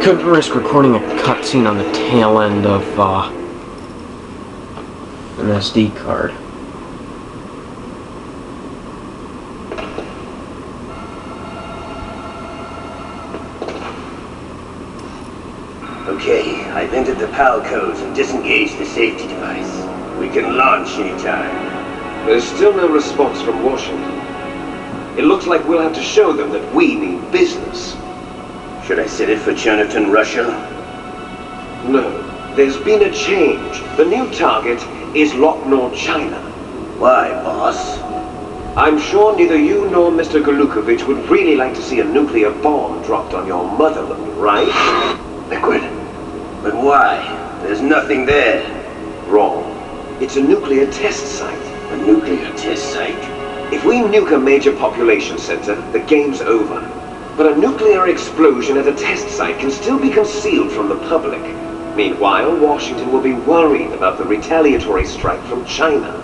Couldn't risk recording a cutscene on the tail end of an SD card. Okay, I've entered the PAL codes and disengaged the safety device. We can launch anytime. There's still no response from Washington. It looks like we'll have to show them that we mean business. Should I set it for Cherniton, Russia? No. There's been a change. The new target is Loc Nor, China. Why, boss? I'm sure neither you nor Mr. Golukovich would really like to see a nuclear bomb dropped on your motherland, right? Liquid. But why? There's nothing there. Wrong. It's a nuclear test site. A nuclear test site? If we nuke a major population center, the game's over. But a nuclear explosion at a test site can still be concealed from the public. Meanwhile, Washington will be worried about the retaliatory strike from China.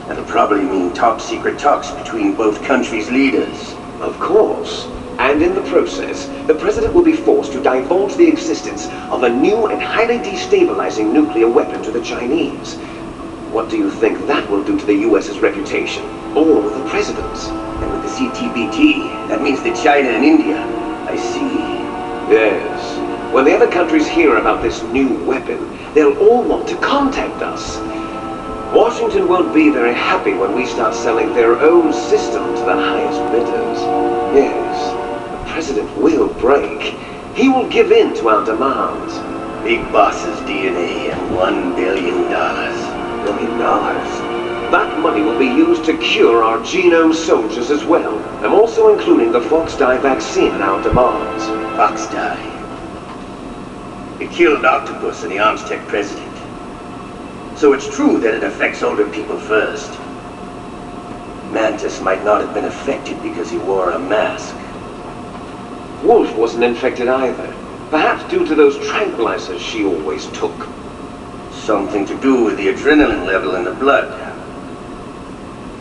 That'll probably mean top-secret talks between both countries' leaders. Of course. And in the process, the president will be forced to divulge the existence of a new and highly destabilizing nuclear weapon to the Chinese. What do you think that will do to the US's reputation? Or the president's? And with the CTBT, that means that China and India. I see. Yes. When the other countries hear about this new weapon, they'll all want to contact us. Washington won't be very happy when we start selling their own system to the highest bidders. Yes, the president will break. He will give in to our demands. Big Boss's DNA and $1 billion. $1 billion. That money will be used to cure our genome soldiers as well. I'm also including the Foxdie vaccine in our demands. Foxdie? It killed Octopus and the Armstech president. So it's true that it affects older people first. Mantis might not have been affected because he wore a mask. Wolf wasn't infected either. Perhaps due to those tranquilizers she always took. Something to do with the adrenaline level in the blood.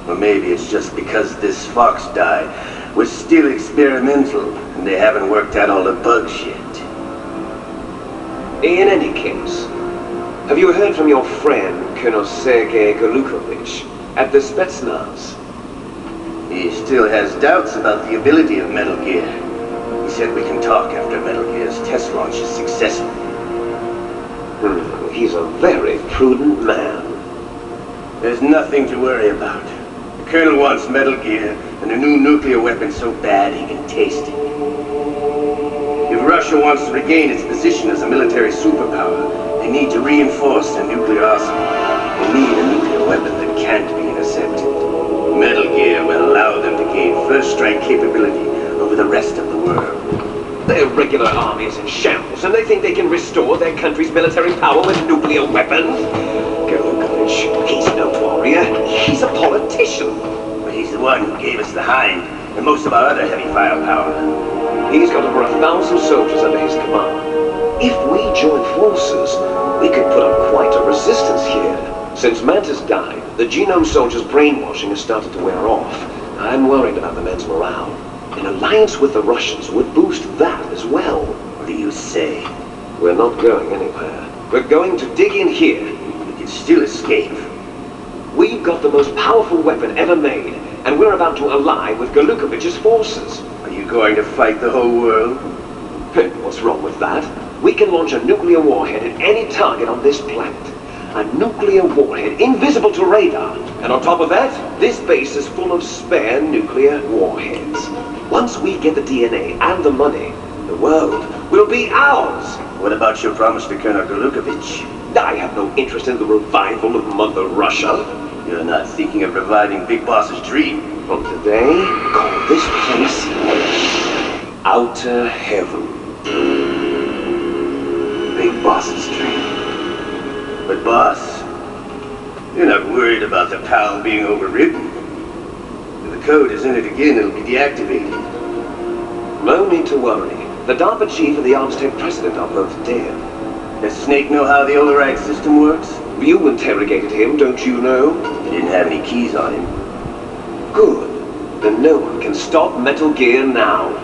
Or maybe it's just because this Foxdie was still experimental and they haven't worked out all the bugs yet. In any case, have you heard from your friend, Colonel Sergei Golukovich, at the Spetsnaz? He still has doubts about the ability of Metal Gear. He said we can talk after Metal Gear's test launch is successful. He's a very prudent man. There's nothing to worry about. The Colonel wants Metal Gear and a new nuclear weapon so bad he can taste it. If Russia wants to regain its position as a military superpower, they need to reinforce their nuclear arsenal. They need a nuclear weapon that can't be intercepted. Metal Gear will allow them to gain first strike capability over the rest of the world. Their regular army is in shambles, and they think they can restore their country's military power with nuclear weapons? Golukovich, he's no warrior. He's a politician. But he's the one who gave us the Hind and most of our other heavy firepower. He's got over 1,000 soldiers under his command. If we join forces, we could put up quite a resistance here. Since Mantis died, the genome soldiers' brainwashing has started to wear off. I'm worried about the men's morale. An alliance with the Russians would boost that as well. What do you say? We're not going anywhere. We're going to dig in here. We can still escape. We've got the most powerful weapon ever made, and we're about to ally with Golukovich's forces. Are you going to fight the whole world? What's wrong with that? We can launch a nuclear warhead at any target on this planet. A nuclear warhead invisible to radar. And on top of that, this base is full of spare nuclear warheads. Once we get the DNA and the money, the world will be ours. What about your promise to Colonel Golukovich? I have no interest in the revival of Mother Russia. You're not thinking of reviving Big Boss's dream. From today, call this place Outer Heaven. Big Boss's dream. But boss, you're not worried about the PAL being overridden. If the code is in it again, it'll be deactivated. No need to worry. The DARPA chief and the Armstech president are both dead. Does Snake know how the override system works? You interrogated him, don't you know? He didn't have any keys on him. Good. Then no one can stop Metal Gear now.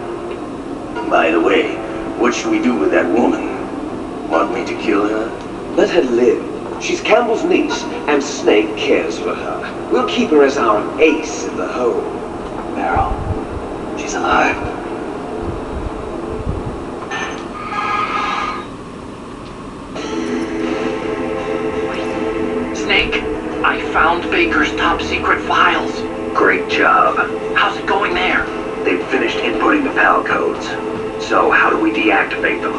By the way, What should we do with that woman? Want me to kill her? Let her live. She's Campbell's niece, and Snake cares for her. We'll keep her as our ace in the hole. Meryl, she's alive. Snake, I found Baker's top secret files. Great job. How's it going there? They've finished inputting the PAL codes. So how do we deactivate them?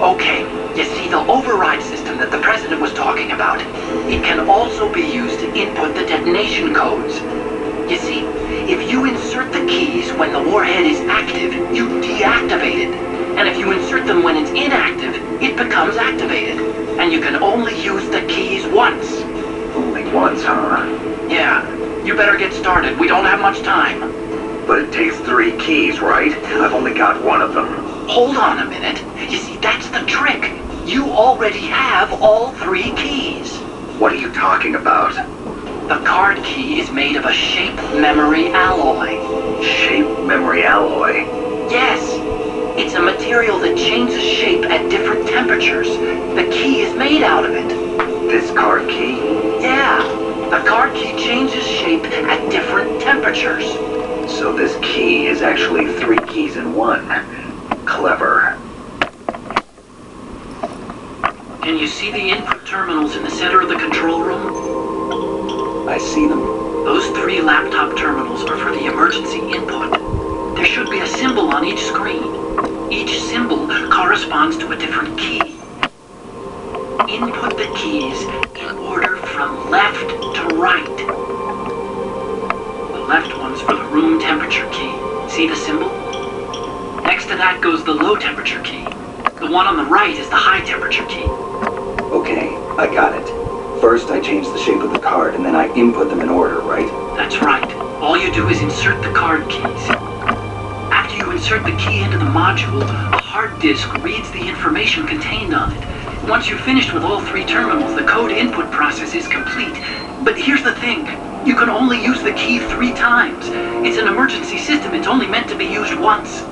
Okay, you see the override system that the President was talking about. It can also be used to input the detonation codes. You see, if you insert the keys when the warhead is active, you deactivate it. And if you insert them when it's inactive, it becomes activated. And you can only use the keys once. Only once, huh? Yeah, you better get started. We don't have much time. But it takes 3 keys, right? I've only got 1 of them. Hold on a minute. You see, that's the trick. You already have all 3 keys. What are you talking about? The card key is made of a shape memory alloy. Shape memory alloy? Yes. It's a material that changes shape at different temperatures. The key is made out of it. This card key? Yeah. The card key changes shape at different temperatures. So this key is actually 3 keys in 1. Clever. Can you see the input terminals in the center of the control room? I see them. Those 3 laptop terminals are for the emergency input. There should be a symbol on each screen. Each symbol corresponds to a different key. Input the keys in order from left to right. The left one's for the room temperature key. See the symbol? Next to that goes the low temperature key. The one on the right is the high temperature key. Okay, I got it. First, I change the shape of the card, and then I input them in order, right? That's right. All you do is insert the card keys. After you insert the key into the module, a hard disk reads the information contained on it. Once you're finished with all 3 terminals, the code input process is complete. But here's the thing. You can only use the key 3 times. It's an emergency system. It's only meant to be used once.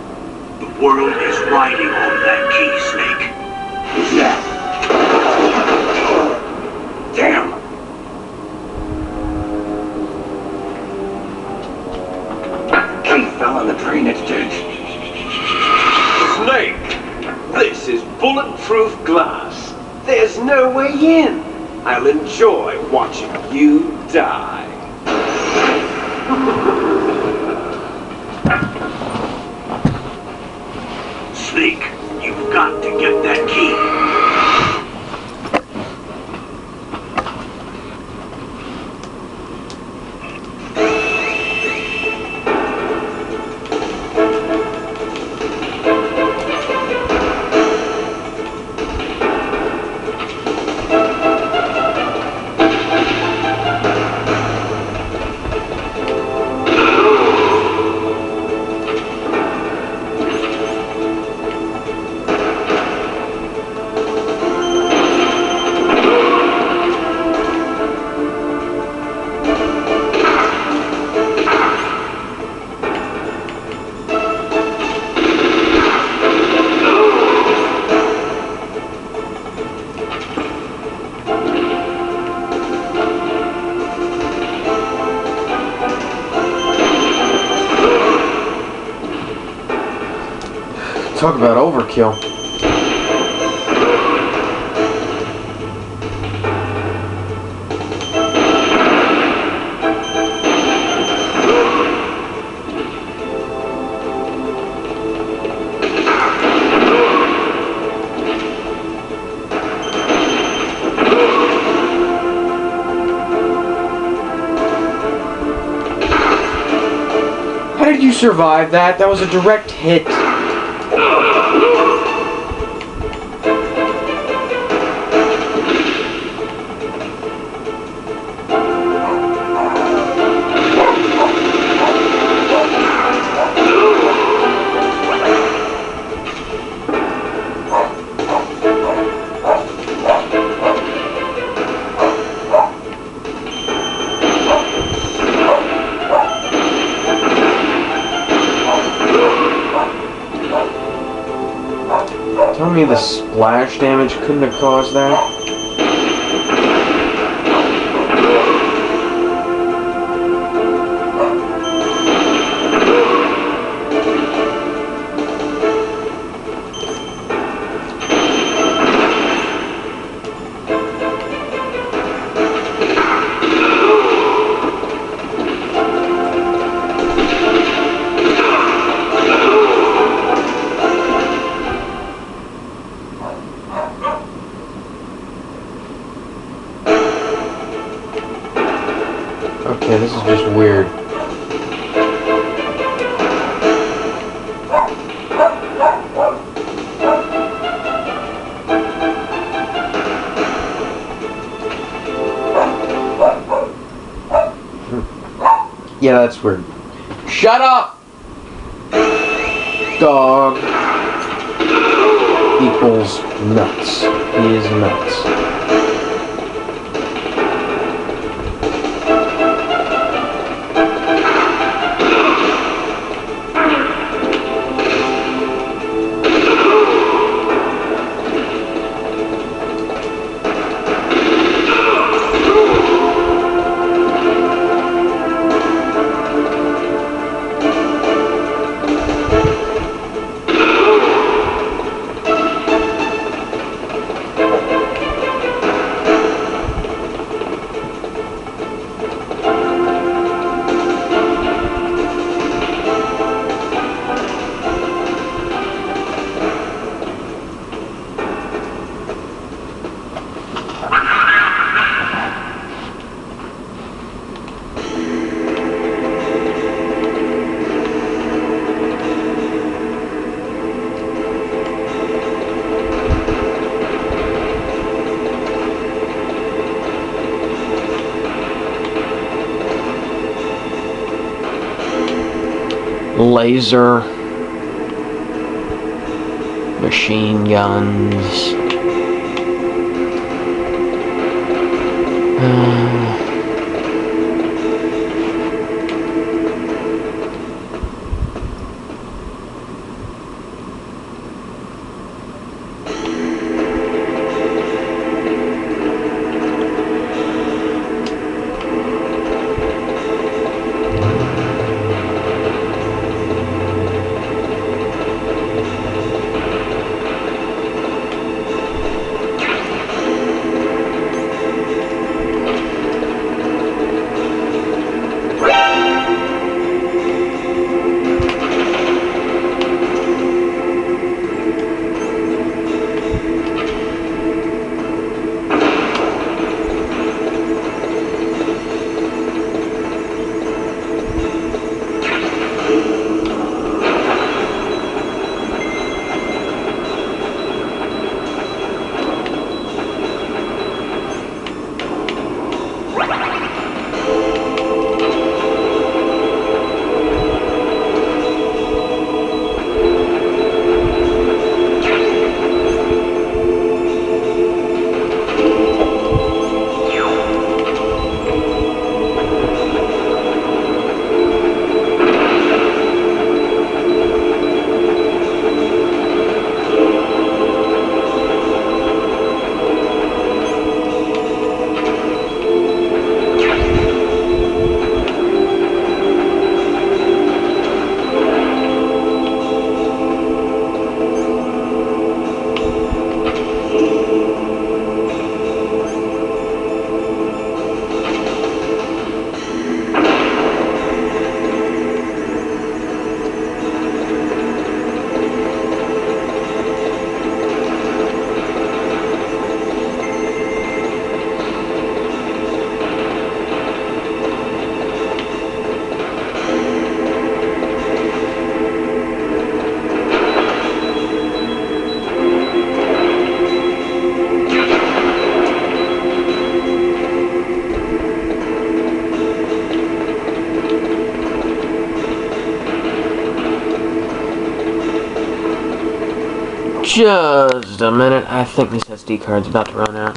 The world is riding on that key, Snake. Who's that? Damn! Key fell on the drainage ditch. Snake! This is bulletproof glass. There's no way in. I'll enjoy watching you die. Snake, you've got to get that key. Talk about overkill. How did you survive that? That was a direct hit. Tell me the splash damage couldn't have caused that? Okay, this is just weird. Yeah, that's weird. Shut up! Dog equals nuts. He is nuts. Laser machine guns. Just a minute. I think this SD card's about to run out.